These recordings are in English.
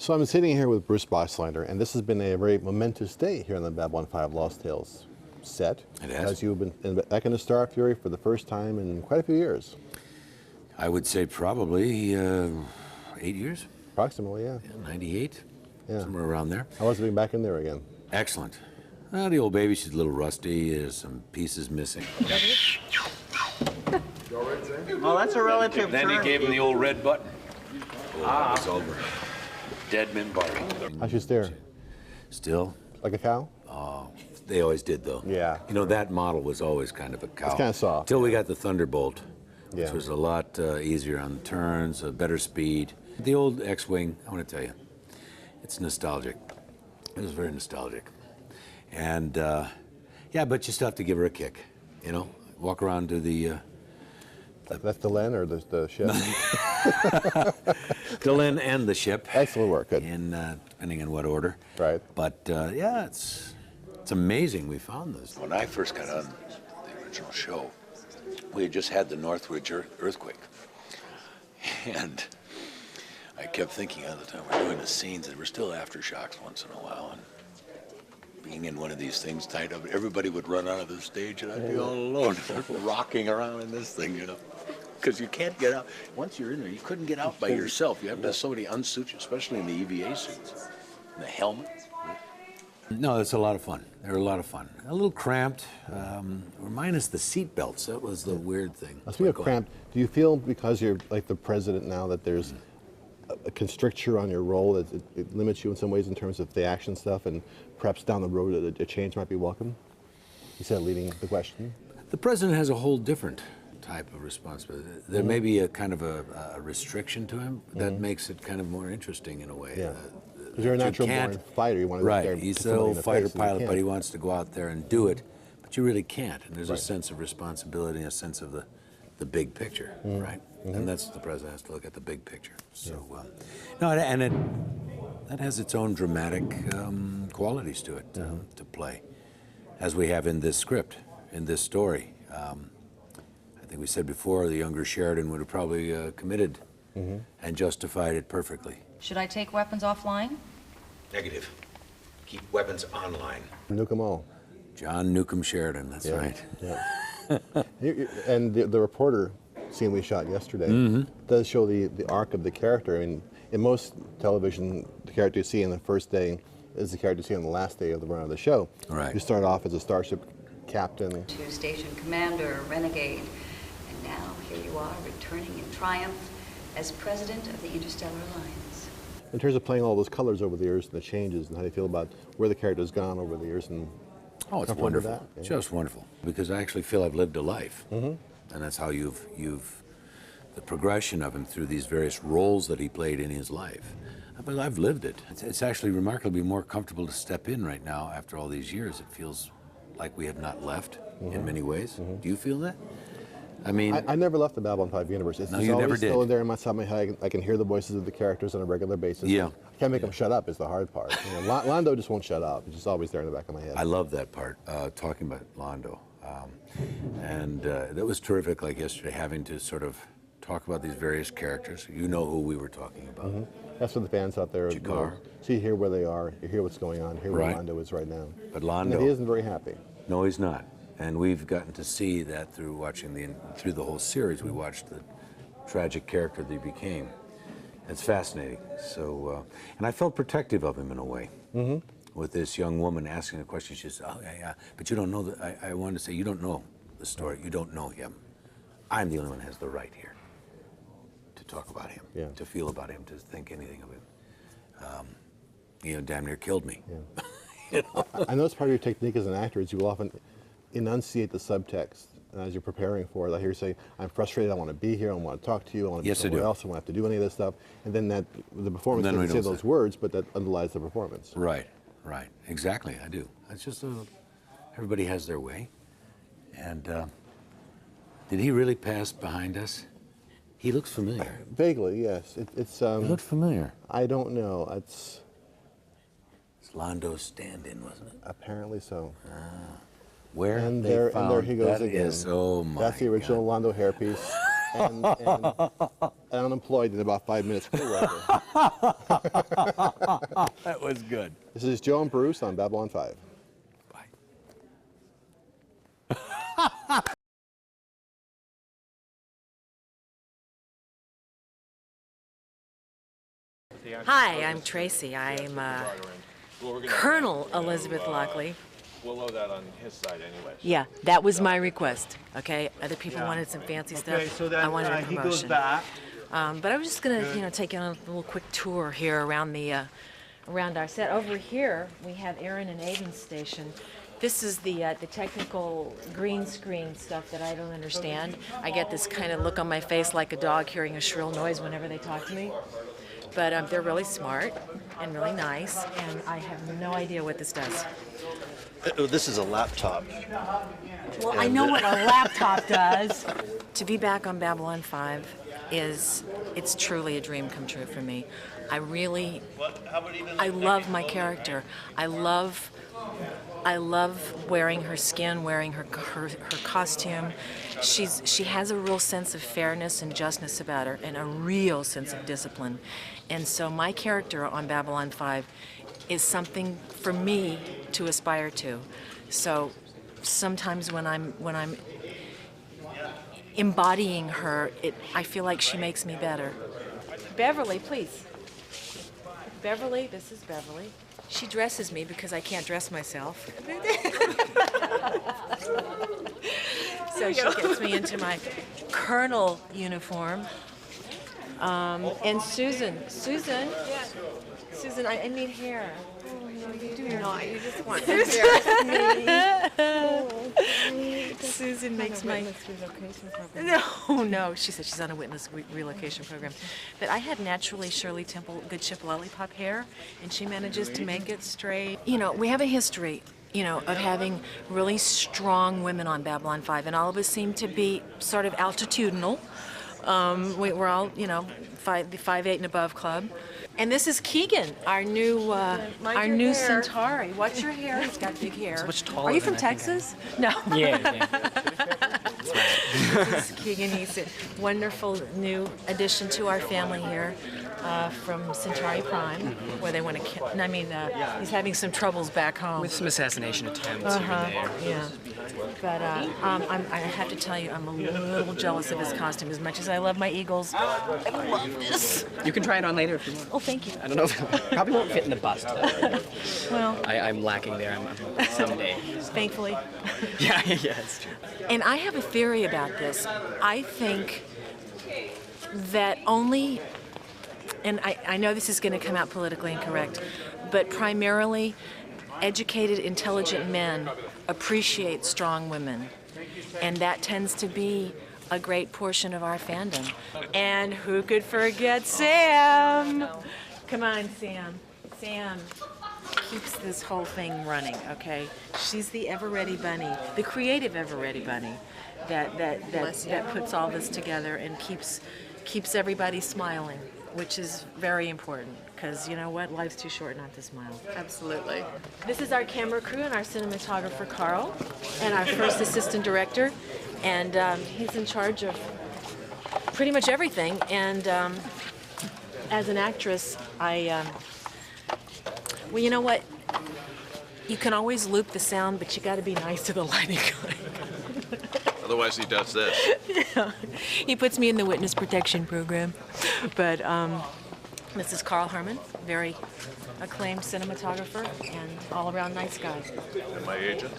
So I'm sitting here with Bruce Boxleiter, and this has been a very momentous day here on the Babylon 5 Lost Tales set. It has. As you've been back into Star Fury for the first time in quite a few years. I would say probably 8 years. Approximately, yeah. 98, Yeah. somewhere around there. How was it being back in there again? Excellent. The old baby, she's a little rusty. There's some pieces missing. Oh, that's a relative Then he term. gave him the old red button. Oh, that was over. Dead men barking. How's she stare? Still? Like a cow? Oh, they always did, though. Yeah. You know, that model was always kind of a cow. It's kind of soft. Till we got the Thunderbolt, which Yeah. was a lot easier on the turns, better speed. The old X-Wing, I want to tell you, it's nostalgic. It was very nostalgic. And, yeah, but you still have to give her a kick, you know? Walk around to the... That's the Len or the ship? Dylan and the ship. Excellent work, good. In, depending on what order. Right. But, yeah, it's amazing we found this. When I first got on the original show, we had just had the Northridge earthquake. And I kept thinking all the time, we're doing the scenes, and we're still aftershocks once in a while. And being in one of these things tied up, everybody would run out of the stage, and I'd be all alone, rocking around in this thing, you know. Because you can't get out. Once you're in there, you couldn't get out by yourself. You have to have somebody unsuit you, especially in the EVA suits. And the helmet. No, it's a lot of fun. They're a lot of fun. A little cramped. Minus the seat belts. That was the weird thing. Speaking of cramped, do you feel because you're like the president now that there's a constricture on your role, that it limits you in some ways in terms of the action stuff, and perhaps down the road a change might be welcome? Instead of leading the question? The president has a whole different type of responsibility. There may be a kind of a restriction to him that makes it kind of more interesting in a way. Yeah. Because you're a natural born fighter. You want to right. He's a little fighter pilot, but he wants to go out there and do it. But you really can't. And there's a sense of responsibility and a sense of the big picture, right? And that's the president has to look at the big picture. So, no, and that has its own dramatic qualities to it to play, as we have in this script, in this story. I think we said before, the younger Sheridan would have probably committed and justified it perfectly. Should I take weapons offline? Negative. Keep weapons online. Nuke them all. John Newcomb Sheridan, that's right. Yeah. And the reporter scene we shot yesterday does show the arc of the character. I mean, in most television, the character you see in the first day is the character you see on the last day of the run of the show. Right. You start off as a starship captain. To station commander, renegade, and now here you are, returning in triumph as president of the Interstellar Alliance. In terms of playing all those colors over the years and the changes, and how do you feel about where the character's gone over the years? And oh, it's wonderful. Yeah. Just wonderful. Because I actually feel I've lived a life. And that's how you've the progression of him through these various roles that he played in his life. But I've lived it. It's actually remarkably more comfortable to step in right now after all these years. It feels like we have not left in many ways. Do you feel that? I mean, I never left the Babylon 5 universe. It's you always never did. still there in my head. I can hear the voices of the characters on a regular basis. Yeah. I can't make them shut up is the hard part. You know, Londo just won't shut up. It's just always there in the back of my head. I love that part, talking about Londo. And that was terrific, like yesterday, having to sort of talk about these various characters. You know who we were talking about. That's for the fans out there. Jakar. So you hear where they are, you hear what's going on, hear where Londo is right now. But Londo... And he isn't very happy. No, he's not. And we've gotten to see that through watching through the whole series. We watched the tragic character that he became. It's fascinating. So, and I felt protective of him in a way. With this young woman asking a question, she says, "Oh yeah, but you don't know that." I wanted to say, "You don't know the story. You don't know him. I'm the only one who has the right here to talk about him, to feel about him, to think anything of him." You know, damn near killed me. Yeah. You know? I know it's part of your technique as an actor is you will often enunciate the subtext as you're preparing for it. I hear you say, "I'm frustrated. I want to be here. I want to talk to you. I want to be somewhere else. I don't have to do any of this stuff." And then the performance doesn't say those words, but that underlies the performance. Right. Right. Exactly. I do. It's just everybody has their way. And did he really pass behind us? He looks familiar. Vaguely, yes. It's. He looked familiar. I don't know. It's Londo's stand-in, wasn't it? Apparently so. Where and there he goes that again. Is, oh my That's the original God. Londo hairpiece. and unemployed in about 5 minutes. That was good. This is Joe and Bruce on Babylon 5. Hi, I'm Tracy. I'm Colonel Elizabeth Lockley. We'll load that on his side anyway. Yeah, that was my request. Okay, other people wanted some fancy stuff. So then I wanted a he promotion. goes back. But I was just gonna, take you on a little quick tour here around the around our set. Over here, we have Aaron and Aiden's station. This is the technical green screen stuff that I don't understand. I get this kind of look on my face like a dog hearing a shrill noise whenever they talk to me. But they're really smart and really nice, and I have no idea what this does. This is a laptop. Well, I know what a laptop does. To be back on Babylon 5 it's truly a dream come true for me. I love my character. I love wearing her skin, wearing her costume. She has a real sense of fairness and justness about her, and a real sense of discipline. And so my character on Babylon 5 is something for me to aspire to. So sometimes when I'm embodying her, I feel like she makes me better. Beverly, please. Beverly, this is Beverly. She dresses me because I can't dress myself. So she gets me into my colonel uniform. And Susan, I need hair. Oh, no, you do not. You just want to embarrass me. Susan makes my relocation program. No. She said she's on a witness relocation program. But I had naturally Shirley Temple good chip lollipop hair, and she manages to make it straight. We have a history, of having really strong women on Babylon 5, and all of us seem to be sort of altitudinal. We're all, the 5'8" and above club. And this is Keegan, our new Centauri. Watch your hair. He's got big hair. It's much taller. Are you than from Texas? No. Yeah. This is Keegan. He's a wonderful new addition to our family here from Centauri Prime, where they want to kill. He's having some troubles back home. With some assassination attempts here and there. Yeah. But I have to tell you, I'm a little jealous of his costume. As much as I love my Eagles, I love this. You can try it on later if you want. Oh, thank you. I don't know. Probably won't fit in the bust. Well, I'm lacking there. I'm someday. Thankfully. Yeah, it's true. And I have a theory about this. I think that only, and I know this is going to come out politically incorrect, but primarily educated, intelligent men appreciate strong women. And that tends to be a great portion of our fandom. And who could forget Sam? Come on, Sam. Sam keeps this whole thing running, okay? She's the ever-ready bunny, the creative ever-ready bunny that puts all this together and keeps everybody smiling, which is very important, because you know what? Life's too short not to smile. Absolutely. This is our camera crew and our cinematographer, Carl, and our first assistant director, and he's in charge of pretty much everything. And as an actress, well, you know what? You can always loop the sound, but you got to be nice to the lighting guy. Otherwise, he does this. Yeah. He puts me in the witness protection program. But this is Carl Herman, very acclaimed cinematographer and all-around nice guy. And my agent.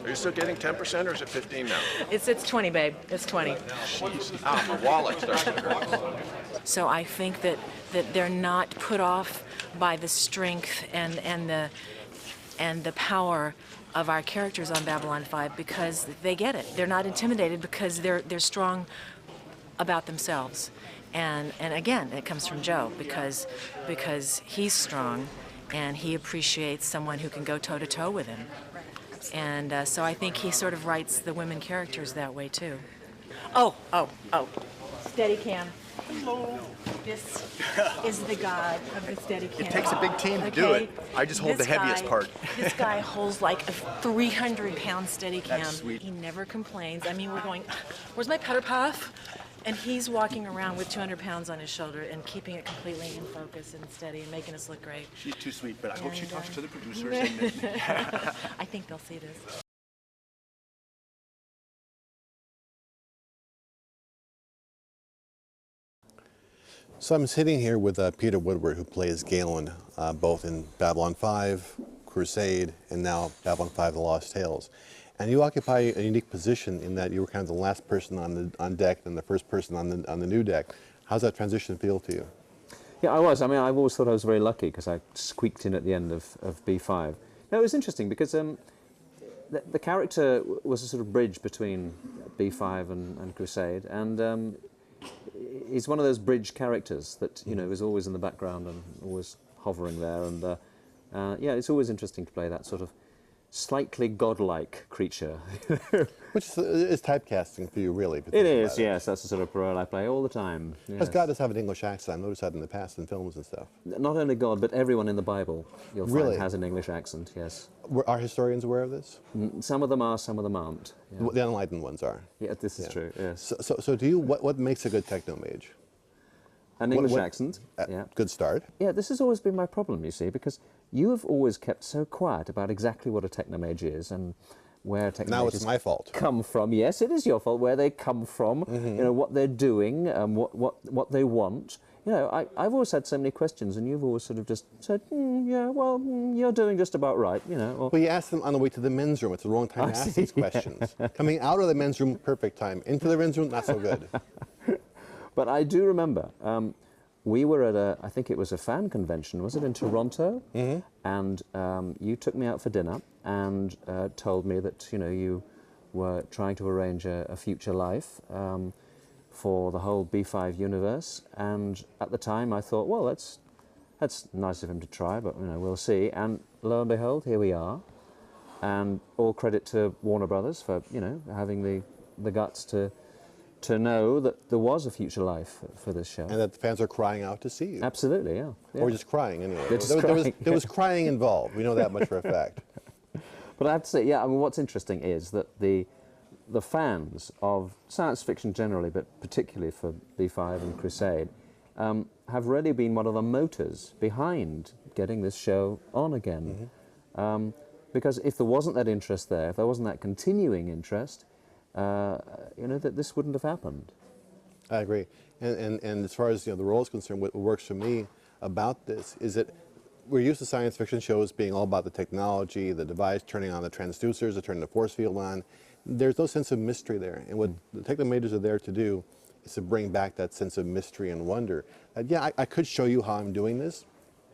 Are you still getting 10% or is it 15 now? It's 20, babe. It's 20. Jeez. My wallet starts to hurt. So I think that they're not put off by the strength and the power of our characters on Babylon 5 because they get it. They're not intimidated because they're strong about themselves. And again, it comes from Joe because he's strong and he appreciates someone who can go toe-to-toe with him. And so I think he sort of writes the women characters that way too. Oh. Steady cam. This is the god of the steady cam. It takes a big team to do it. I just hold the heaviest part. This guy holds like a 300-pound steady cam. That's sweet. He never complains. I mean, we're going, where's my putter puff? And he's walking around with 200 pounds on his shoulder and keeping it completely in focus and steady and making us look great. She's too sweet, but I hope she And, talks to the producers. And I think they'll see this. So I'm sitting here with Peter Woodward, who plays Galen, both in Babylon 5, Crusade, and now Babylon 5, The Lost Tales. And you occupy a unique position in that you were kind of the last person on deck and the first person on the new deck. How's that transition feel to you? Yeah, I was. I mean, I've always thought I was very lucky because I squeaked in at the end of B5. Now, it was interesting because the character was a sort of bridge between B5 and Crusade, and he's one of those bridge characters that, you know, is always in the background and always hovering there. And yeah, it's always interesting to play that sort of slightly godlike creature. Which is typecasting for you, really. It is, yes. That's the sort of role I play all the time. Because God does have an English accent. I noticed that in the past in films and stuff. Not only God, but everyone in the Bible, you'll find, Really? has an English accent, yes. Are historians aware of this? Some of them are, some of them aren't. Yeah, The unenlightened ones are. yeah, this is true, yes. So do you, what makes a good techno mage? An English accent, yeah. Good start. Yeah, this has always been my problem, you see, because you have always kept so quiet about exactly what a technomage is and where technomages Now it's my fault. come from. Yes, it is your fault, where they come from, you know, what they're doing, what they want. You know, I've always had so many questions, and you've always sort of just said, yeah, well, you're doing just about right, you know. Or, well, you asked them on the way to the men's room. It's the wrong time to ask these questions. Coming out of the men's room, perfect time. Into the men's room, not so good. But I do remember, we were at I think it was a fan convention, was it in Toronto? And you took me out for dinner and told me that, you know, you were trying to arrange a future life for the whole B5 universe. And at the time I thought, well, that's nice of him to try, but, you know, we'll see. And lo and behold, here we are. And all credit to Warner Brothers for, you know, having the guts to know that there was a future life for this show. And that the fans are crying out to see you. Absolutely, yeah. Or just crying, anyway. Just There was crying involved. We know that much for a fact. But I have to say, yeah, I mean, what's interesting is that the fans of science fiction generally, but particularly for B5 and Crusade, have really been one of the motors behind getting this show on again. Because if there wasn't that interest there, if there wasn't that continuing interest, you know, that this wouldn't have happened. I agree. And as far as, you know, the role is concerned, what works for me about this is that we're used to science fiction shows being all about the technology, the device, turning on the transducers, turning the force field on. There's no sense of mystery there. And what the technomages are there to do is to bring back that sense of mystery and wonder. Yeah, I could show you how I'm doing this,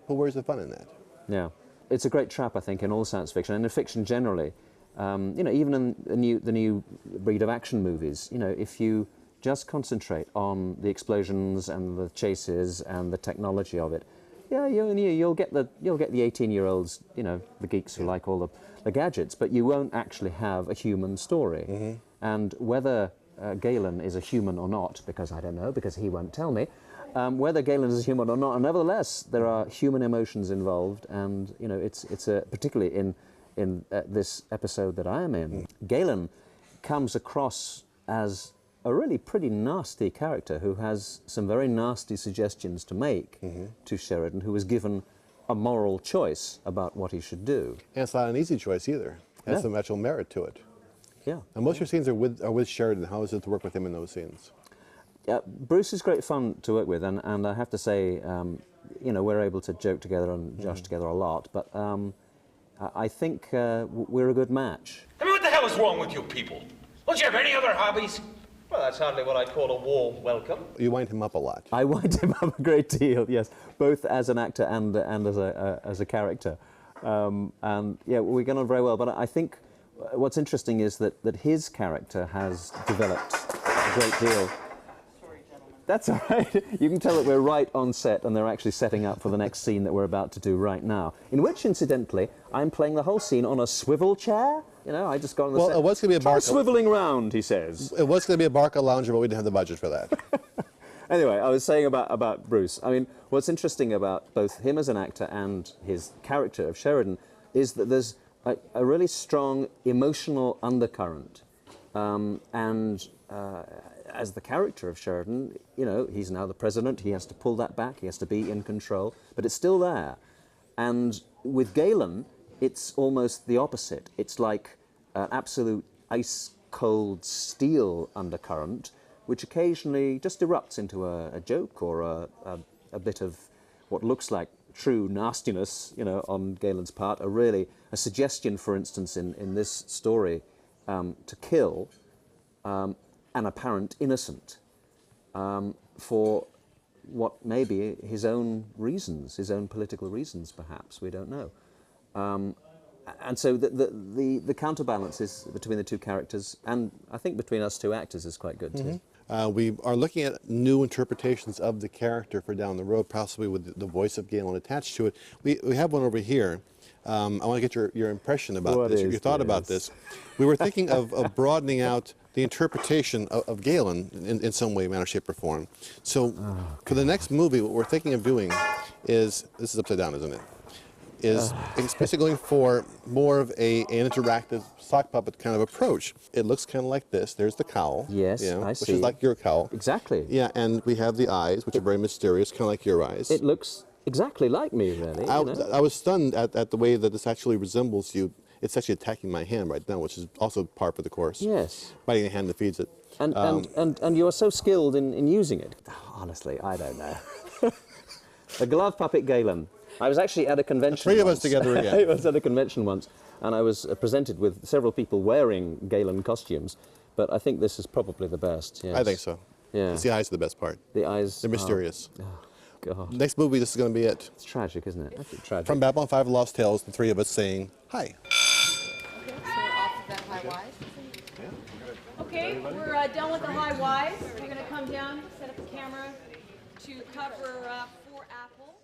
but where's the fun in that? Yeah. It's a great trap, I think, in all science fiction, and in fiction generally. You know, even in the new breed of action movies, you know, if you just concentrate on the explosions and the chases and the technology of it, yeah, you'll get the 18-year-olds, you know, the geeks who like all the gadgets, but you won't actually have a human story. And whether Galen is a human or not, because I don't know, because he won't tell me, whether Galen is a human or not, and nevertheless there are human emotions involved, and you know, it's particularly in this episode that I am in, Galen comes across as a really pretty nasty character who has some very nasty suggestions to make to Sheridan, who was given a moral choice about what he should do. And it's not an easy choice either. It has some actual merit to it. Yeah. And most of your scenes are with Sheridan. How is it to work with him in those scenes? Bruce is great fun to work with, and I have to say, you know, we're able to joke together and josh together a lot, but I think we're a good match. I mean, what the hell is wrong with you people? Don't you have any other hobbies? Well, that's hardly what I'd call a warm welcome. You wind him up a lot. I wind him up a great deal, yes, both as an actor and as a character. And yeah, we get on very well. But I think what's interesting is that his character has developed a great deal. That's all right. You can tell that we're right on set, and they're actually setting up for the next scene that we're about to do right now, in which, incidentally, I'm playing the whole scene on a swivel chair. You know, I just got on the set. Well, it was going to be a bar. Swiveling round, he says. It was going to be a Barca lounger, but we didn't have the budget for that. Anyway, I was saying about Bruce. I mean, what's interesting about both him as an actor and his character of Sheridan is that there's a really strong emotional undercurrent. As the character of Sheridan, you know, he's now the president. He has to pull that back. He has to be in control, but it's still there. And with Galen, it's almost the opposite. It's like an absolute ice-cold steel undercurrent, which occasionally just erupts into a joke or a bit of what looks like true nastiness, you know, on Galen's part. A suggestion, for instance, in this story, to kill an apparent innocent for what may be his own reasons, his own political reasons, perhaps. We don't know. And so the counterbalance is between the two characters, and I think between us two actors is quite good too. We are looking at new interpretations of the character for down the road, possibly with the voice of Galen attached to it. We have one over here. I want to get your impression about this, your thought about this. We were thinking of broadening out the interpretation of Galen in some way, manner, shape, or form. So for the next movie, what we're thinking of doing is, this is upside down, isn't it? Is especially going for more of an interactive sock puppet kind of approach. It looks kind of like this. There's the cowl. Yes, you know, I see. which is like your cowl. Exactly. Yeah, and we have the eyes, which are very mysterious, kind of like your eyes. It looks exactly like me, really. I was stunned at the way that this actually resembles you. It's actually attacking my hand right now, which is also par for the course. Yes. Biting the hand that feeds it. And you are so skilled in using it. Honestly, I don't know. The glove puppet Galen. I was actually at a convention Three of once. us together again. I was at a convention once, and I was presented with several people wearing Galen costumes, but I think this is probably the best. Yes. I think so. Yeah. It's the eyes are the best part. The eyes. They're mysterious. Oh, God. Next movie, this is going to be it. It's tragic, isn't it? That's tragic. From Babylon 5 Lost Tales, the three of us saying hi. Okay, so off of that high wise. Okay, we're done with the high wise. We're going to come down, set up the camera to cover 4 Apple.